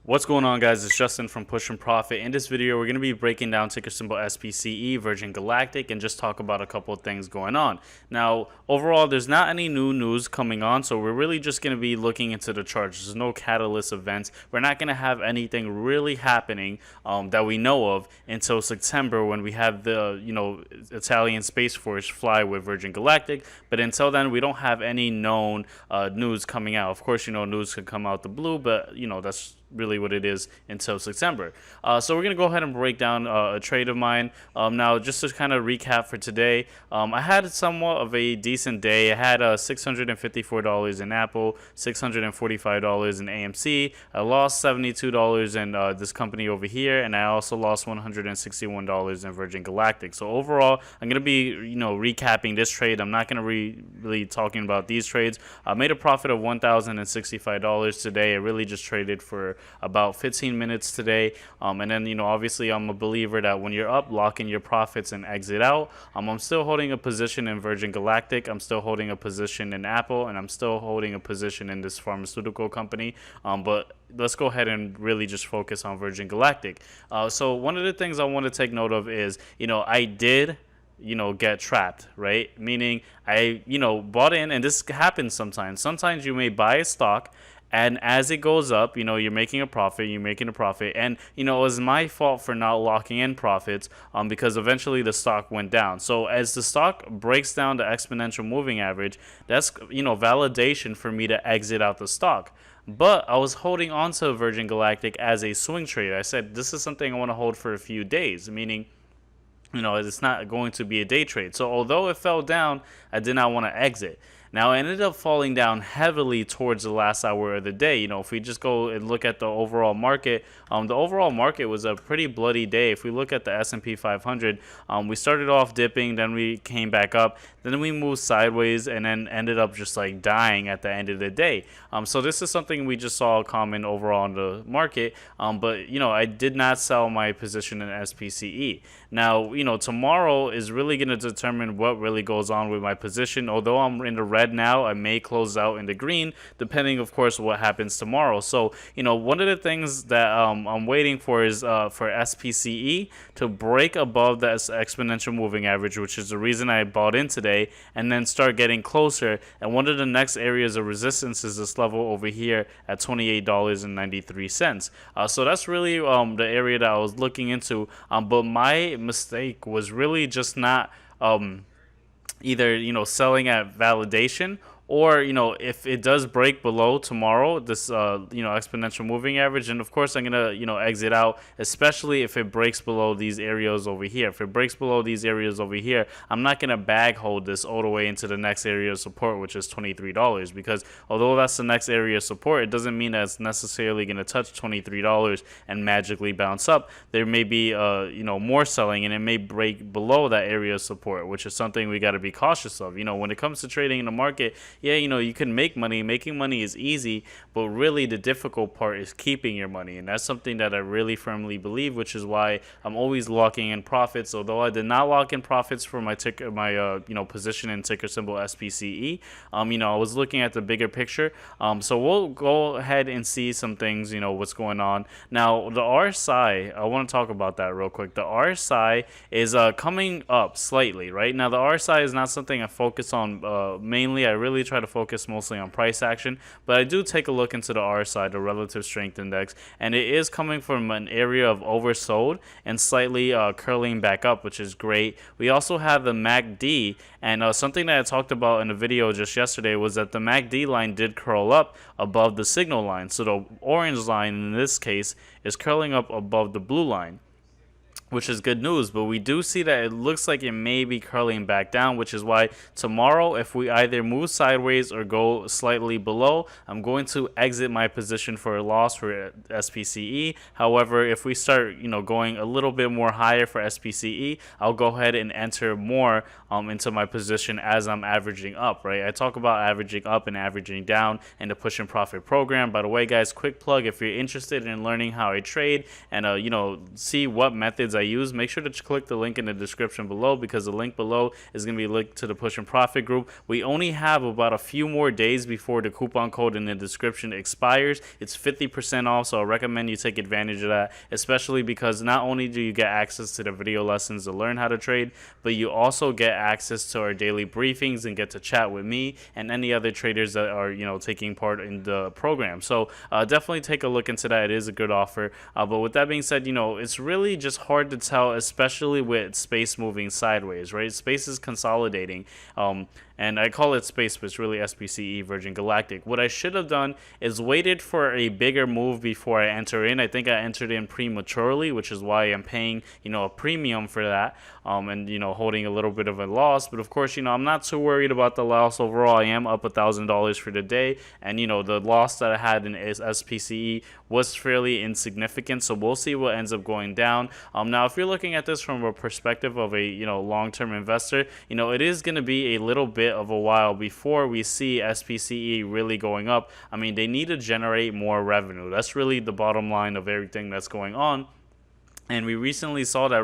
What's going on, guys? It's Justin from Push and Profit. In this video, we're going to be breaking down ticker symbol SPCE, Virgin Galactic, and just talk about a couple of things going on. Now, overall, there's not any new news coming on, so we're really just going to be looking into the charts. There's no catalyst events. We're not going to have anything really happening that we know of until September when we have the, Italian Space Force fly with Virgin Galactic. But until then, we don't have any known news coming out. Of course, news can come out the blue, but, that's really what it is until September. So we're going to go ahead and break down a trade of mine. Now, just to kind of recap for today, I had somewhat of a decent day. I had $654 in Apple, $645 in AMC. I lost $72 in this company over here, and I also lost $161 in Virgin Galactic. So overall, I'm going to be, recapping this trade. I'm not going to really talking about these trades. I made a profit of $1,065 today. I really just traded for about 15 minutes today, and then obviously I'm a believer that when you're up, lock in your profits and exit out. I'm still holding a position in Virgin Galactic, I'm still holding a position in Apple, and I'm still holding a position in this pharmaceutical company, but let's go ahead and really just focus on Virgin Galactic. So one of the things I want to take note of is I did get trapped, right? Meaning I bought in, and this happens sometimes you may buy a stock, and as it goes up, you're making a profit, and, it was my fault for not locking in profits because eventually the stock went down. So as the stock breaks down the exponential moving average, that's, validation for me to exit out the stock. But I was holding on to Virgin Galactic as a swing trade. I said, this is something I want to hold for a few days, meaning, it's not going to be a day trade. So although it fell down, I did not want to exit. Now, it ended up falling down heavily towards the last hour of the day. If we just go and look at the overall market was a pretty bloody day. If we look at the S&P 500, we started off dipping, then we came back up, then we moved sideways, and then ended up just like dying at the end of the day. So this is something we just saw common overall in the market. But I did not sell my position in SPCE. Now, tomorrow is really going to determine what really goes on with my position. Although I'm in the red now, I may close out in the green, depending, of course, what happens tomorrow. So, one of the things that I'm waiting for is for SPCE to break above the exponential moving average, which is the reason I bought in today, and then start getting closer. And one of the next areas of resistance is this level over here at $28.93. So that's really the area that I was looking into. But my mistake was really just not either selling at validation, or if it does break below tomorrow this exponential moving average, and of course I'm gonna exit out, especially if it breaks below these areas over here. If it breaks below these areas over here, I'm not gonna bag hold this all the way into the next area of support, which is $23, because although that's the next area of support, it doesn't mean that it's necessarily gonna touch $23 and magically bounce up. There may be more selling, and it may break below that area of support, which is something we got to be cautious of. When it comes to trading in the market, yeah, you can make money. Making money is easy, but really the difficult part is keeping your money. And that's something that I really firmly believe, which is why I'm always locking in profits. Although I did not lock in profits for my position in ticker symbol SPCE, I was looking at the bigger picture. So we'll go ahead and see some things, what's going on. Now, the RSI, I want to talk about that real quick. The RSI is coming up slightly, right? Now, the RSI is not something I focus on mainly. I really try to focus mostly on price action, but I do take a look into the RSI, the relative strength index, and it is coming from an area of oversold and slightly curling back up, which is great. We also have the MACD, and something that I talked about in a video just yesterday was that the MACD line did curl up above the signal line. So the orange line in this case is curling up above the blue line, which is good news. But we do see that it looks like it may be curling back down, which is why tomorrow, if we either move sideways or go slightly below, I'm going to exit my position for a loss for SPCE. However, if we start going a little bit more higher for SPCE, I'll go ahead and enter more into my position as I'm averaging up, right? I talk about averaging up and averaging down in the Push and Profit program. By the way, guys, quick plug, if you're interested in learning how I trade and see what methods I use, make sure to click the link in the description below, because the link below is going to be linked to the Push and Profit group. We only have about a few more days before the coupon code in the description expires. It's 50% off, so I recommend you take advantage of that, especially because not only do you get access to the video lessons to learn how to trade, but you also get access to our daily briefings and get to chat with me and any other traders that are, taking part in the program. So definitely take a look into that. It is a good offer. But with that being said, it's really just hard to tell, especially with Spce moving sideways, right? Spce is consolidating. And I call it Spce, but it's really SPCE, Virgin Galactic. What I should have done is waited for a bigger move before I enter in. I think I entered in prematurely, which is why I'm paying, a premium for that, and, holding a little bit of a loss. But of course, I'm not too worried about the loss overall. I am up $1,000 for the day, and, the loss that I had in SPCE was fairly insignificant. So we'll see what ends up going down. Now, if you're looking at this from a perspective of a, long-term investor, it is going to be a little bit of a while before we see SPCE really going up. I mean, they need to generate more revenue. That's really the bottom line of everything that's going on. And we recently saw that,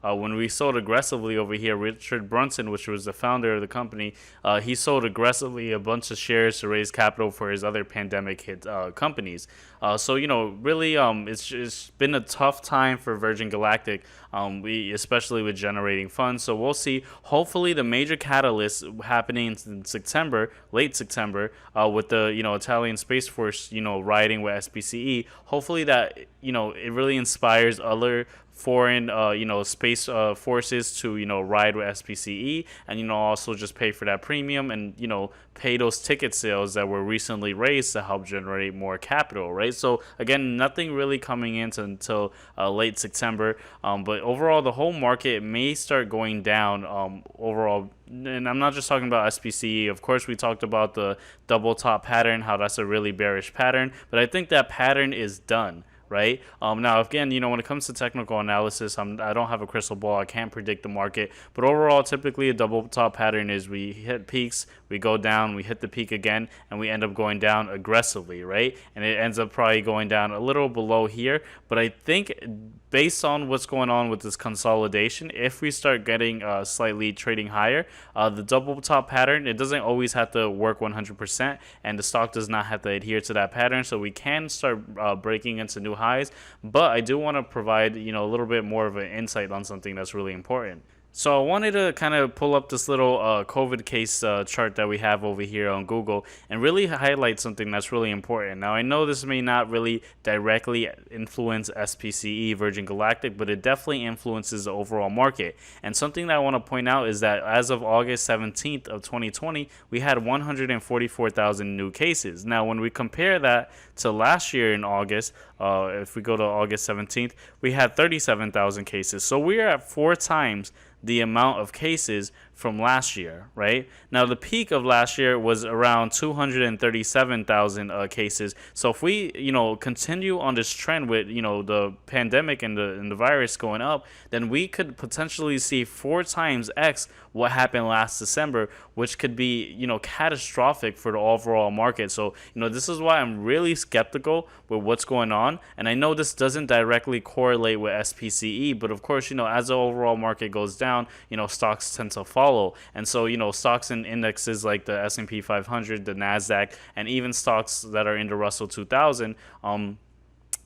when we sold aggressively over here, Richard Brunson, which was the founder of the company, he sold aggressively a bunch of shares to raise capital for his other pandemic hit companies. So, really, it's been a tough time for Virgin Galactic, especially with generating funds. So we'll see. Hopefully, the major catalyst happening in September, late September, with the, Italian Space Force, riding with SPCE. Hopefully that, it really inspires other foreign space forces to ride with SPCE, and also just pay for that premium, and pay those ticket sales that were recently raised to help generate more capital, right? So again, nothing really coming in until late September, but overall the whole market may start going down overall. And I'm not just talking about SPCE. Of course, we talked about the double top pattern, how that's a really bearish pattern, but I think that pattern is done. Right? Now, again, when it comes to technical analysis, I don't have a crystal ball. I can't predict the market. But overall, typically a double top pattern is we hit peaks, we go down, we hit the peak again, and we end up going down aggressively, right? And it ends up probably going down a little below here. But I think based on what's going on with this consolidation, if we start getting slightly trading higher, the double top pattern, it doesn't always have to work 100%, and the stock does not have to adhere to that pattern. So we can start breaking into new highs, but I do want to provide a little bit more of an insight on something that's really important. So I wanted to kind of pull up this little COVID case chart that we have over here on Google and really highlight something that's really important. Now, I know this may not really directly influence SPCE, Virgin Galactic, but it definitely influences the overall market. And something that I want to point out is that as of August 17th of 2020, we had 144,000 new cases. Now, when we compare that to last year in August, if we go to August 17th, we had 37,000 cases. So we are at 4 times the amount of cases from last year, right? Now, the peak of last year was around 237,000 cases. So if we, continue on this trend with, the pandemic and the virus going up, then we could potentially see 4 times X what happened last December, which could be, catastrophic for the overall market. So, this is why I'm really skeptical with what's going on. And I know this doesn't directly correlate with SPCE, but of course, as the overall market goes down, stocks tend to follow. And so, stocks and indexes like the S&P 500, the NASDAQ, and even stocks that are in the Russell 2000,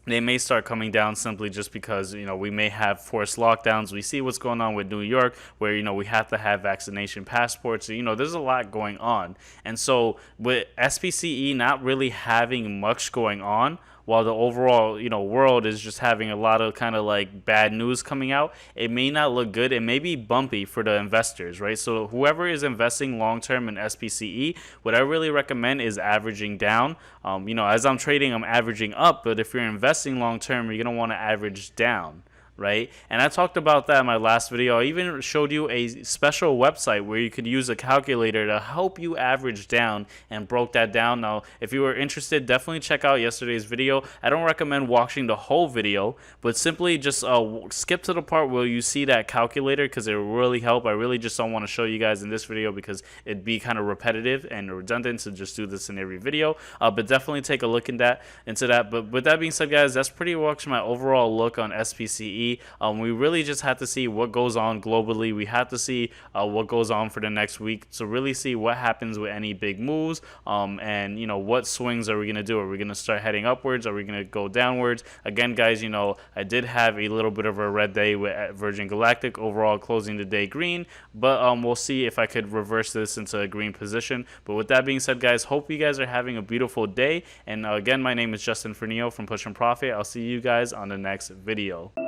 they may start coming down simply just because, we may have forced lockdowns. We see what's going on with New York where, we have to have vaccination passports. So, there's a lot going on. And so with SPCE not really having much going on, while the overall, world is just having a lot of kind of like bad news coming out, it may not look good. It may be bumpy for the investors, right? So whoever is investing long-term in SPCE, what I really recommend is averaging down. As I'm trading, I'm averaging up, but if you're investing long-term, you're going to want to average down. Right? And I talked about that in my last video. I even showed you a special website where you could use a calculator to help you average down, and broke that down. Now, if you were interested, definitely check out yesterday's video. I don't recommend watching the whole video, but simply just skip to the part where you see that calculator, because it will really help. I really just don't want to show you guys in this video because it'd be kind of repetitive and redundant to just do this in every video. But definitely take a look into that. But with that being said, guys, that's pretty much my overall look on SPCE. SPCE. We really just have to see what goes on globally. We have to see what goes on for the next week to really see what happens with any big moves, and what swings are we going to do? Are we going to start heading upwards? Are we going to go downwards? Again, guys, I did have a little bit of a red day with Virgin Galactic, overall closing the day green, but we'll see if I could reverse this into a green position. But with that being said, guys, hope you guys are having a beautiful day. And again, my name is Justin Fernio from Push and Profit. I'll see you guys on the next video.